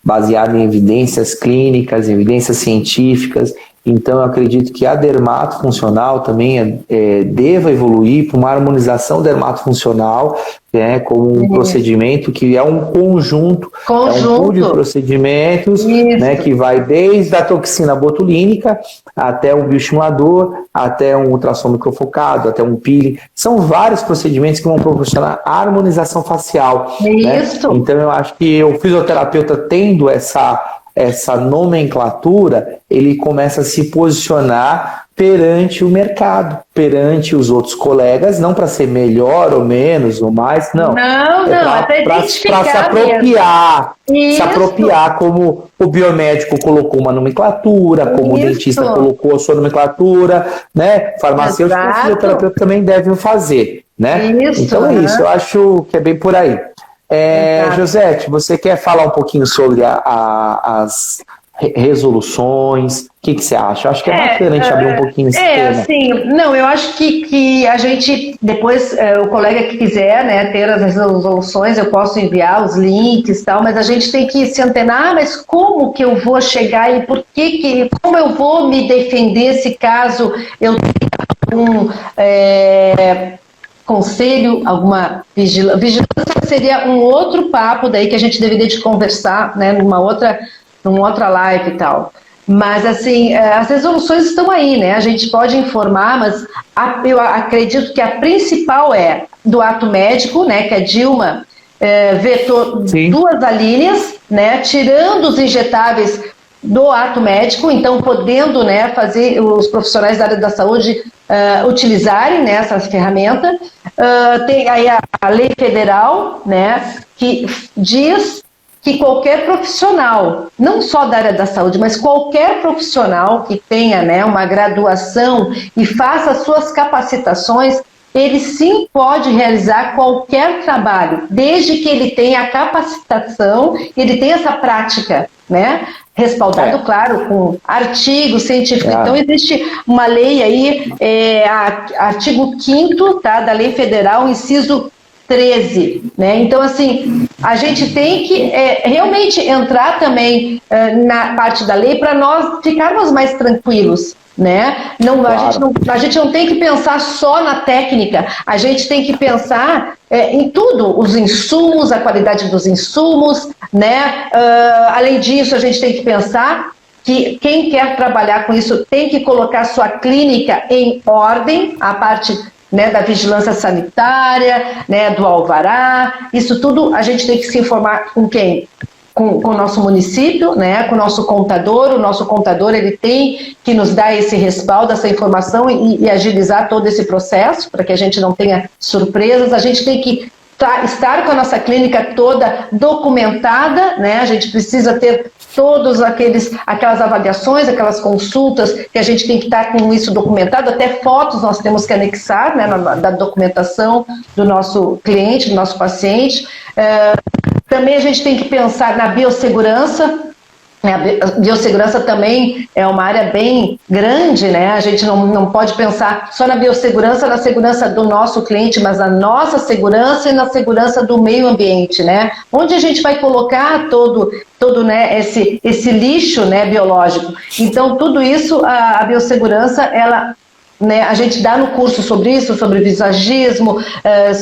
baseada em evidências clínicas, evidências científicas. Então, eu acredito que a dermatofuncional também deva evoluir para uma harmonização dermatofuncional, como um procedimento que é um conjunto. É um pool de procedimentos, né, que vai desde a toxina botulínica até um bioestimulador, até um ultrassom microfocado, até um peeling. São vários procedimentos que vão proporcionar harmonização facial. Né? Então, eu acho que o fisioterapeuta tendo essa nomenclatura, ele começa a se posicionar perante o mercado, perante os outros colegas, não para ser melhor ou menos ou mais, não. Para se apropriar, se apropriar, como o biomédico colocou uma nomenclatura, como o dentista colocou a sua nomenclatura, né? Farmacêutico e fisioterapeuta também devem fazer, né? Então é isso, eu acho que é bem por aí. Josete, você quer falar um pouquinho sobre as resoluções? O que você acha? Eu acho que é bacana a gente abrir um pouquinho esse tema. Assim, não, eu acho que a gente, depois, o colega que quiser, né, ter as resoluções, eu posso enviar os links e tal, mas a gente tem que se antenar, mas como que eu vou chegar e como eu vou me defender se caso eu tenha conselho, alguma vigilância? Vigilância seria um outro papo daí que a gente deveria de conversar, né, numa outra live e tal. Mas, assim, as resoluções estão aí, né? A gente pode informar, mas eu acredito que a principal do ato médico, né, que a Dilma vetou 2 alíneas, né, tirando os injetáveis do ato médico, então podendo, né, fazer os profissionais da área da saúde utilizarem, né, essa ferramenta. Tem aí a lei federal, né, que diz que qualquer profissional, não só da área da saúde, mas qualquer profissional que tenha, né, uma graduação e faça suas capacitações, ele sim pode realizar qualquer trabalho, desde que ele tenha a capacitação, ele tenha essa prática, né? Respaldado, claro, com artigo científico. Então, existe uma lei aí, artigo 5º, tá, da Lei Federal, inciso 13, né? Então, assim, a gente tem que realmente entrar também na parte da lei para nós ficarmos mais tranquilos, né? A gente não tem que pensar só na técnica, a gente tem que pensar em tudo, os insumos, a qualidade dos insumos, né? Além disso, a gente tem que pensar que quem quer trabalhar com isso tem que colocar sua clínica em ordem, a parte, né, da vigilância sanitária, né, do alvará, isso tudo a gente tem que se informar com quem? Com o nosso município, né, com o nosso contador ele tem que nos dar esse respaldo, essa informação e agilizar todo esse processo, para que a gente não tenha surpresas. A gente tem que estar com a nossa clínica toda documentada, né, a gente precisa ter todas aquelas avaliações, aquelas consultas, que a gente tem que estar com isso documentado, até fotos nós temos que anexar, né, da documentação do nosso cliente, do nosso paciente. Também a gente tem que pensar na biossegurança, A biossegurança também é uma área bem grande, né? A gente não pode pensar só na biossegurança, na segurança do nosso cliente, mas na nossa segurança e na segurança do meio ambiente, né? Onde a gente vai colocar todo né, esse lixo, né, biológico. Então, tudo isso, a biossegurança, ela... Né, a gente dá no curso sobre isso, sobre visagismo,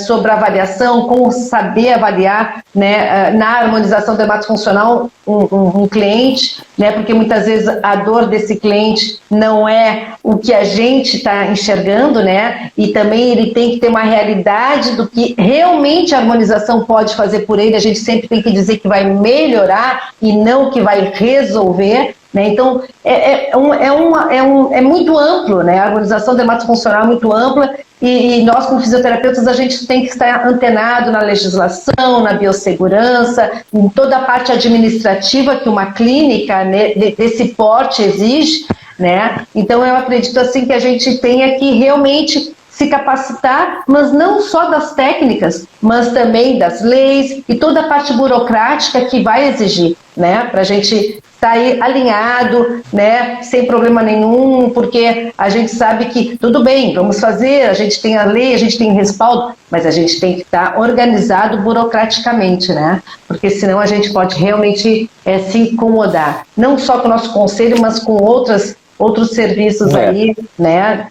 sobre avaliação, como saber avaliar, né, na harmonização dermatofuncional um cliente, né, porque muitas vezes a dor desse cliente não é o que a gente está enxergando, né, e também ele tem que ter uma realidade do que realmente a harmonização pode fazer por ele. A gente sempre tem que dizer que vai melhorar e não que vai resolver. Né? Então, é muito amplo, né? A harmonização dermatofuncional é muito ampla e nós, como fisioterapeutas, a gente tem que estar antenado na legislação, na biossegurança, em toda a parte administrativa que uma clínica, né, desse porte exige, né? Então, eu acredito assim que a gente tenha que realmente se capacitar, mas não só das técnicas, mas também das leis e toda a parte burocrática que vai exigir, né? Para a gente estar aí alinhado, né? Sem problema nenhum, porque a gente sabe que tudo bem, vamos fazer, a gente tem a lei, a gente tem respaldo, mas a gente tem que estar organizado burocraticamente, né? Porque senão a gente pode realmente se incomodar, não só com o nosso conselho, mas com outros serviços aí, né?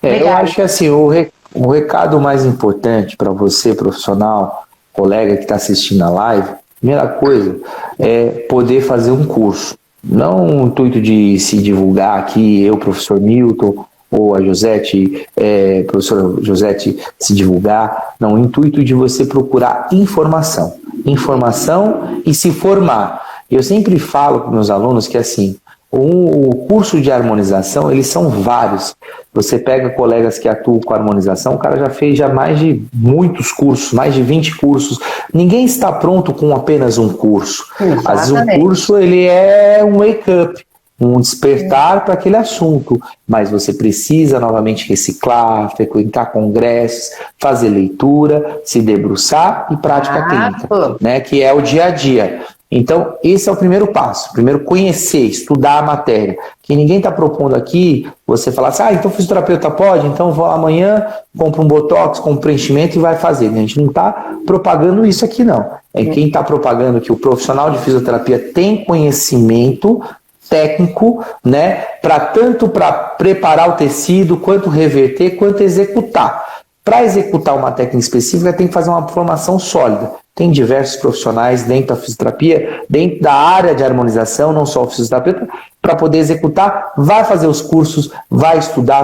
Eu acho que assim, o recado mais importante para você, profissional, colega que está assistindo a live, primeira coisa é poder fazer um curso. Não o intuito de se divulgar aqui, eu, professor Milton, ou a Josete, professora Josete, se divulgar. Não, o intuito de você procurar informação e se formar. Eu sempre falo para meus alunos que assim, o curso de harmonização, eles são vários. Você pega colegas que atuam com harmonização, o cara já fez mais de muitos cursos, mais de 20 cursos. Ninguém está pronto com apenas um curso. Exatamente. Às vezes um curso ele é um wake-up, um despertar para aquele assunto, mas você precisa novamente reciclar, frequentar congressos, fazer leitura, se debruçar e prática clínica, né, que é o dia a dia. Então, esse é o primeiro passo. Primeiro, conhecer, estudar a matéria. Que ninguém está propondo aqui, você falar assim, então o fisioterapeuta pode, então vou amanhã, compro um botox, compro um preenchimento e vai fazer. A gente não está propagando isso aqui, não. É quem está propagando que o profissional de fisioterapia tem conhecimento técnico, né, tanto para preparar o tecido, quanto reverter, quanto executar. Para executar uma técnica específica, tem que fazer uma formação sólida. Tem diversos profissionais dentro da fisioterapia, dentro da área de harmonização, não só o fisioterapeuta, para poder executar, vai fazer os cursos, vai estudar,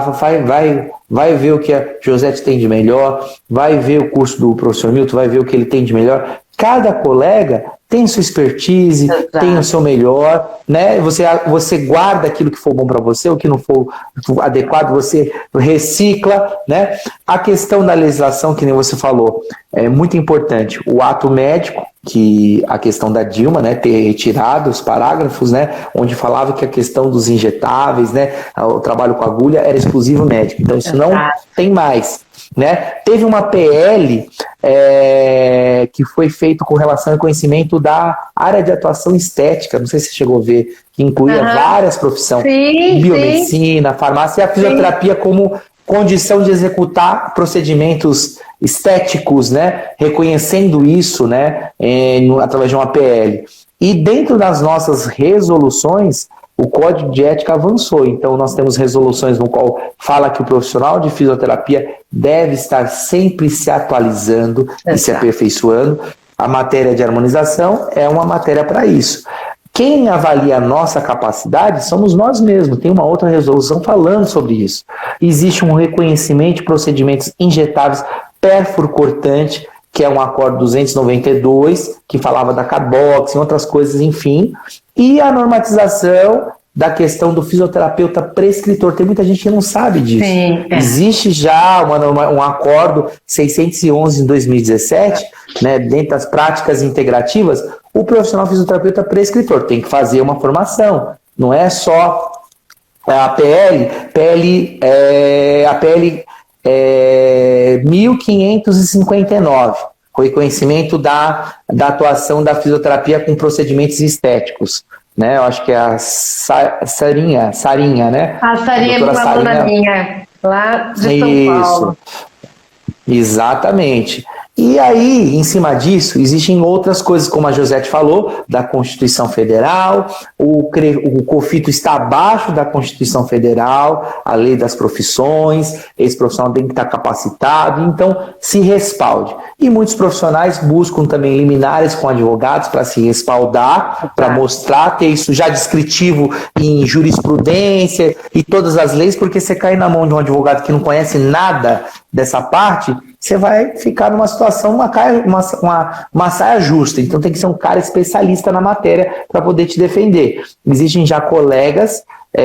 vai ver o que a Josete tem de melhor, vai ver o curso do professor Milton, vai ver o que ele tem de melhor. Cada colega tem sua expertise, tem o seu melhor, né? Você guarda aquilo que for bom para você, o que não for adequado, você recicla, né? A questão da legislação, que nem você falou, é muito importante. O ato médico, que a questão da Dilma, né, ter retirado os parágrafos, né, onde falava que a questão dos injetáveis, né, o trabalho com agulha era exclusivo médico. Então isso não tem mais. Né? Teve uma PL que foi feito com relação ao conhecimento da área de atuação estética, não sei se você chegou a ver, que incluía várias profissões, biomedicina, farmácia e a fisioterapia como condição de executar procedimentos estéticos, né? Reconhecendo isso, né? Através de uma PL. E dentro das nossas resoluções, o Código de Ética avançou, então nós temos resoluções no qual fala que o profissional de fisioterapia deve estar sempre se atualizando e se aperfeiçoando. A matéria de harmonização é uma matéria para isso. Quem avalia a nossa capacidade somos nós mesmos. Tem uma outra resolução falando sobre isso. Existe um reconhecimento de procedimentos injetáveis perfuro-cortante, que é um Acórdão 292, que falava da Carbox e outras coisas, enfim. E a normatização da questão do fisioterapeuta prescritor. Tem muita gente que não sabe disso. Existe já um Acórdão 611 em 2017, né, dentro das práticas integrativas, o profissional fisioterapeuta prescritor tem que fazer uma formação. Não é só a PL 1559. o reconhecimento da atuação da fisioterapia com procedimentos estéticos, né? Eu acho que é a Sarinha, né? A Sarinha é uma aluna minha, lá de São Paulo. Exatamente. E aí, em cima disso, existem outras coisas, como a Josete falou, da Constituição Federal, o COFITO está abaixo da Constituição Federal, a lei das profissões, esse profissional tem que estar capacitado, então se respalde. E muitos profissionais buscam também liminares com advogados para se respaldar, para mostrar, ter isso já descritivo em jurisprudência e todas as leis, porque você cair na mão de um advogado que não conhece nada dessa parte, você vai ficar numa situação, uma saia justa. Então tem que ser um cara especialista na matéria para poder te defender. Existem já colegas,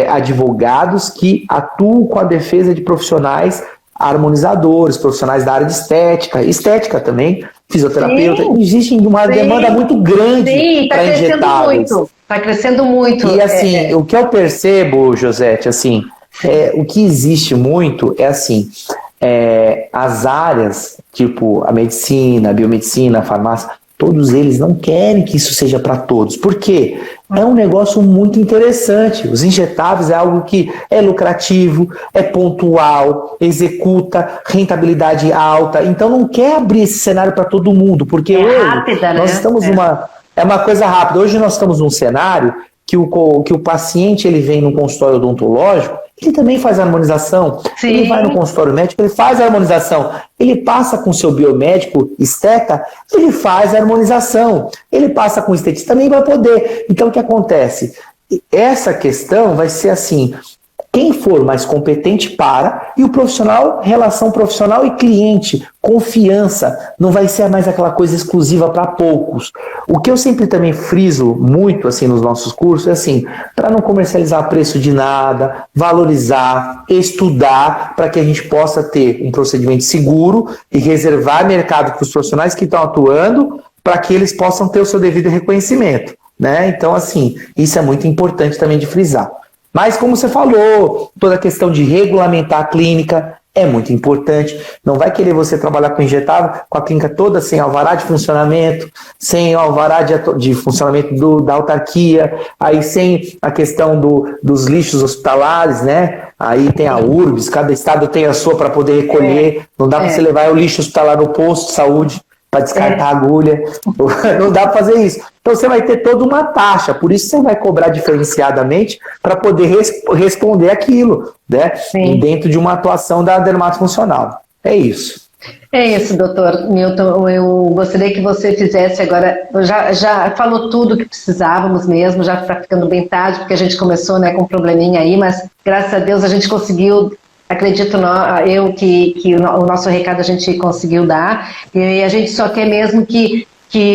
advogados, que atuam com a defesa de profissionais harmonizadores, profissionais da área de estética também, fisioterapeuta. Existe uma demanda muito grande para injetáveis. Está crescendo muito. E assim, o que eu percebo, Josete, assim, o que existe muito é assim... as áreas, tipo a medicina, a biomedicina, a farmácia, todos eles não querem que isso seja para todos. Por quê? É um negócio muito interessante. Os injetáveis é algo que é lucrativo, é pontual, executa, rentabilidade alta. Então não quer abrir esse cenário para todo mundo, porque hoje nós estamos é uma coisa rápida. Hoje nós estamos num cenário que o paciente ele vem no consultório odontológico, ele também faz a harmonização. Sim. Ele vai no consultório médico, ele faz a harmonização. Ele passa com o seu biomédico esteta, ele faz a harmonização. Ele passa com o estetista, também vai poder. Então, o que acontece? Essa questão vai ser assim... Quem for mais competente e o profissional, relação profissional e cliente, confiança, não vai ser mais aquela coisa exclusiva para poucos. O que eu sempre também friso muito assim nos nossos cursos é assim, para não comercializar preço de nada, valorizar, estudar, para que a gente possa ter um procedimento seguro e reservar mercado para os profissionais que estão atuando, para que eles possam ter o seu devido reconhecimento, né? Então, assim, isso é muito importante também de frisar. Mas, como você falou, toda a questão de regulamentar a clínica é muito importante. Não vai querer você trabalhar com injetável, com a clínica toda sem alvará de funcionamento, sem alvará de funcionamento da autarquia, aí sem a questão dos lixos hospitalares, né? Aí tem a URBS, cada estado tem a sua para poder recolher. Não dá para você levar o lixo hospitalar no posto de saúde para descartar a agulha. Não dá para fazer isso. Então você vai ter toda uma taxa, por isso você vai cobrar diferenciadamente para poder responder aquilo, né? Dentro de uma atuação da dermatofuncional. É isso. É isso, doutor Milton. Eu gostaria que você fizesse agora, já falou tudo que precisávamos mesmo, já está ficando bem tarde, porque a gente começou, né, com um probleminha aí, mas graças a Deus a gente conseguiu. Acredito eu que o nosso recado a gente conseguiu dar, e a gente só quer mesmo que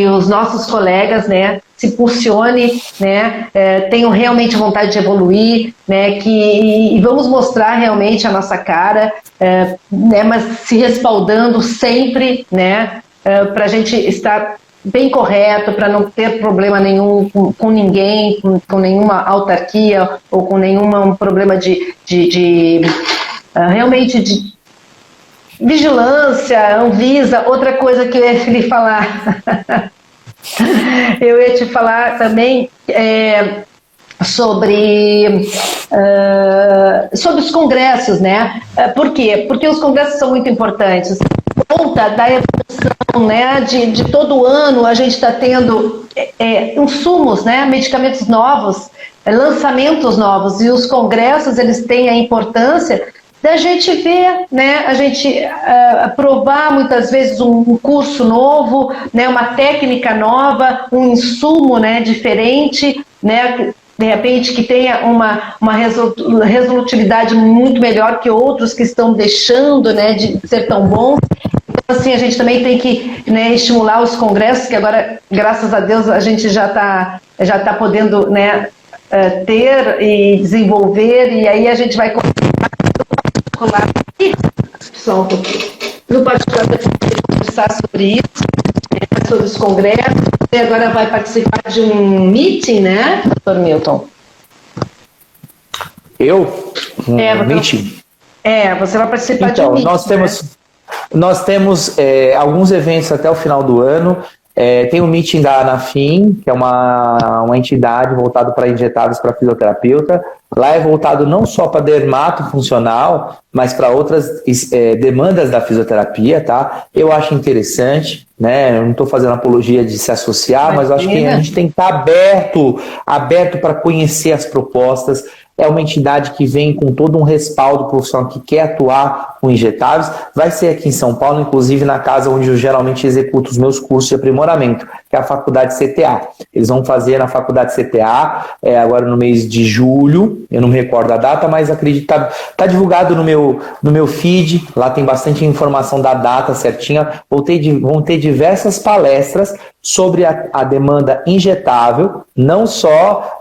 os nossos colegas, né, se impulsionem, né, tenham realmente vontade de evoluir, né, e vamos mostrar realmente a nossa cara, né, mas se respaldando sempre, né, para a gente estar bem correto, para não ter problema nenhum com ninguém, com nenhuma autarquia ou com nenhum problema realmente de vigilância, Anvisa. Outra coisa que eu ia lhe falar, eu ia te falar também sobre os congressos, né? Por quê? Porque os congressos são muito importantes. Conta da evolução, né? De todo ano a gente está tendo insumos, né? Medicamentos novos, lançamentos novos, e os congressos eles têm a importância da gente ver, né, a gente aprovar muitas vezes um curso novo, né, uma técnica nova, um insumo, né, diferente, né, de repente que tenha uma resolutividade muito melhor que outros que estão deixando, né, de ser tão bons. Então, assim, a gente também tem que, né, estimular os congressos, que agora, graças a Deus, a gente já tá podendo, né, ter e desenvolver, e aí a gente vai só um pouquinho. No particular, conversar sobre isso, sobre os congressos. Você agora vai participar de um meeting, né, doutor Milton? Eu? Meeting? Você vai participar de um então, meeting. Nós temos... Nós temos alguns eventos até o final do ano. Tem o meeting da Anafim, que é uma entidade voltada para injetáveis para fisioterapeuta. Lá é voltado não só para dermato funcional, mas para outras demandas da fisioterapia, tá? Eu acho interessante, né? Eu não estou fazendo apologia de se associar, mas eu acho que a gente tem que estar aberto para conhecer as propostas. É uma entidade que vem com todo um respaldo profissional que quer atuar com injetáveis. Vai ser aqui em São Paulo, inclusive na casa onde eu geralmente executo os meus cursos de aprimoramento, que é a Faculdade CTA. Eles vão fazer na Faculdade CTA, agora no mês de julho, eu não me recordo a data, mas acredito que está divulgado no meu feed, lá tem bastante informação da data certinha. Vão ter diversas palestras sobre a demanda injetável, não só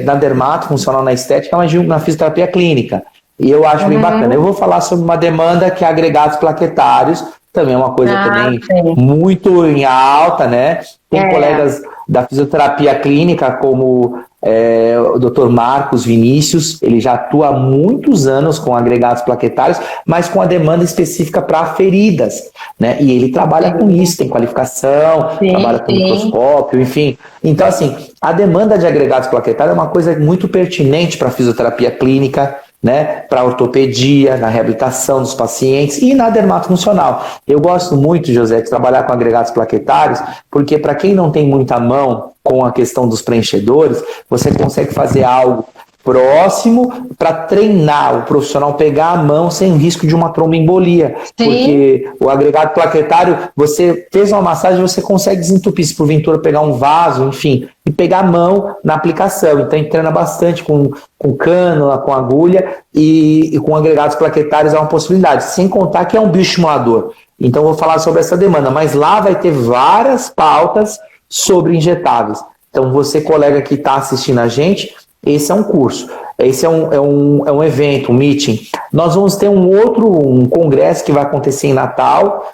na dermato funcional, na estética, mas na fisioterapia clínica. E eu acho bem bacana. Eu vou falar sobre uma demanda que é agregados plaquetários, também é uma coisa também muito em alta, né? Tem colegas da fisioterapia clínica, como o Dr. Marcos Vinícius, ele já atua há muitos anos com agregados plaquetários, mas com a demanda específica para feridas, né? E ele trabalha com isso, tem qualificação, trabalha com microscópio, enfim. Então, assim, a demanda de agregados plaquetários é uma coisa muito pertinente para a fisioterapia clínica, né, para ortopedia, na reabilitação dos pacientes e na dermatofuncional. Eu gosto muito, José, de trabalhar com agregados plaquetários, porque para quem não tem muita mão com a questão dos preenchedores, você consegue fazer algo próximo para treinar o profissional pegar a mão sem risco de uma tromboembolia. Porque o agregado plaquetário, você fez uma massagem, você consegue desentupir, se porventura pegar um vaso, enfim, e pegar a mão na aplicação. Então, a gente treina bastante com cânula, com agulha, e com agregados plaquetários é uma possibilidade, sem contar que é um bioestimulador. Então, eu vou falar sobre essa demanda, mas lá vai ter várias pautas sobre injetáveis. Então, você, colega que está assistindo a gente, esse é um curso, esse é um evento, um meeting. Nós vamos ter um congresso que vai acontecer em Natal,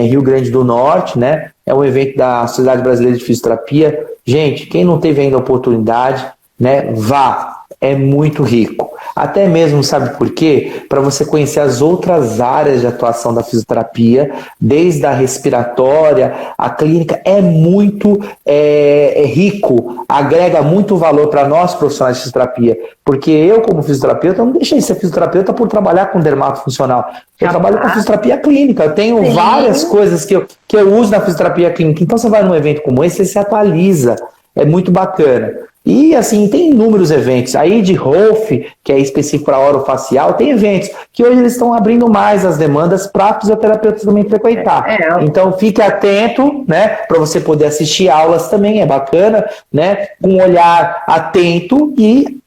Rio Grande do Norte, né? É um evento da Sociedade Brasileira de Fisioterapia. Gente, quem não teve ainda a oportunidade, né, vá, é muito rico. Até mesmo, sabe por quê? Para você conhecer as outras áreas de atuação da fisioterapia, desde a respiratória, a clínica, é muito rico, agrega muito valor para nós profissionais de fisioterapia. Porque eu, como fisioterapeuta, não deixei de ser fisioterapeuta por trabalhar com dermatofuncional. Eu trabalho com fisioterapia clínica, eu tenho várias coisas que eu uso na fisioterapia clínica. Então, você vai num evento como esse, você se atualiza, é muito bacana. E, assim, tem inúmeros eventos. Aí de Rolf, que é específico para orofacial, tem eventos que hoje eles estão abrindo mais as demandas para fisioterapeutas também frequentar. Então, fique atento, né, para você poder assistir aulas também, é bacana, né, com um olhar atento e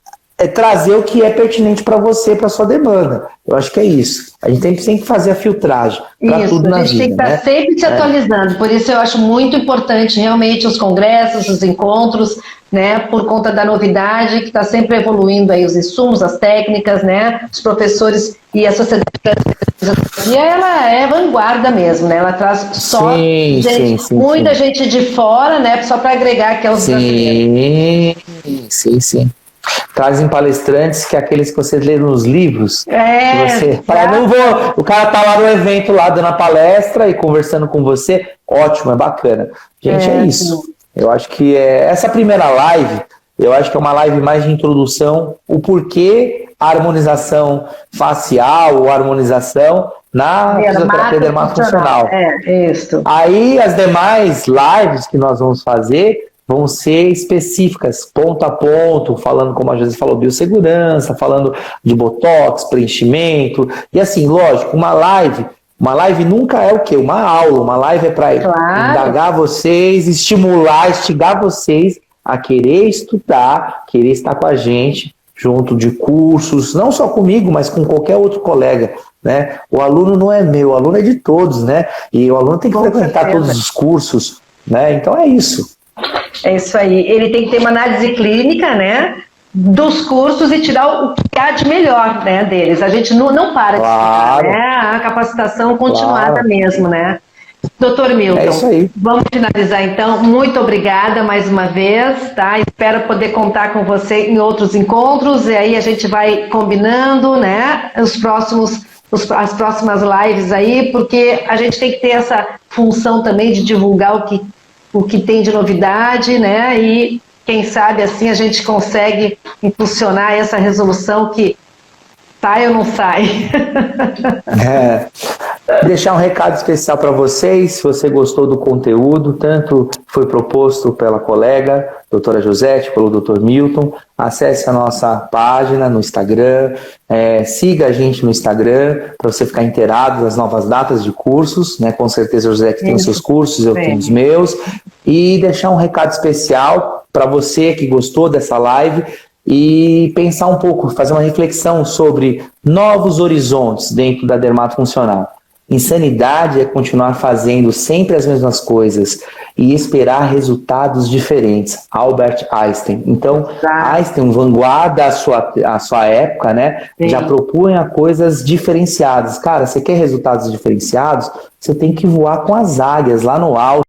trazer o que é pertinente para você, para sua demanda. Eu acho que é isso. A gente tem que fazer a filtragem para tudo na vida. A gente tem que estar sempre se atualizando. Por isso eu acho muito importante realmente os congressos, os encontros, né, por conta da novidade que está sempre evoluindo aí os insumos, as técnicas, né, os professores e a sociedade brasileira, ela é vanguarda mesmo, né, ela traz só muita gente de fora, né, só para agregar aquelas brasileiros. Sim. Trazem palestrantes que aqueles que você lê nos livros. O cara tá lá no evento lá dando a palestra e conversando com você. Ótimo, é bacana. Gente, é isso. Eu acho que essa primeira live, eu acho que é uma live mais de introdução, o porquê a harmonização facial ou harmonização na fisioterapia dermatofuncional. Isso. Aí as demais lives que nós vamos fazer vão ser específicas, ponto a ponto, falando, como a José falou, biossegurança, falando de botox, preenchimento, e assim, lógico, uma live nunca é o quê? Uma aula, uma live é para indagar vocês, estimular, instigar vocês a querer estudar, querer estar com a gente, junto de cursos, não só comigo, mas com qualquer outro colega, né? O aluno não é meu, o aluno é de todos, né? E o aluno tem que frequentar todos os cursos, né? Então é isso. É isso aí. Ele tem que ter uma análise clínica, né, dos cursos e tirar o que há de melhor, né, deles. A gente não para de estudar, né? A capacitação continuada mesmo, né? Doutor Milton, é isso aí. Vamos finalizar então. Muito obrigada mais uma vez, tá? Espero poder contar com você em outros encontros e aí a gente vai combinando, né, os próximos as próximas lives aí, porque a gente tem que ter essa função também de divulgar o que tem de novidade, né? E quem sabe assim a gente consegue impulsionar essa resolução que sai ou não sai. Deixar um recado especial para vocês, se você gostou do conteúdo, tanto foi proposto pela colega, doutora Josete, pelo doutor Milton, acesse a nossa página no Instagram, siga a gente no Instagram, para você ficar inteirado das novas datas de cursos, né? Com certeza a Josete tem os seus cursos, eu tenho os meus, e deixar um recado especial para você que gostou dessa live, e pensar um pouco, fazer uma reflexão sobre novos horizontes dentro da dermatofuncional. Insanidade é continuar fazendo sempre as mesmas coisas e esperar resultados diferentes. Albert Einstein. Então, Einstein, vanguarda a sua época, né? Sim. Já propunha coisas diferenciadas. Cara, você quer resultados diferenciados? Você tem que voar com as águias lá no alto.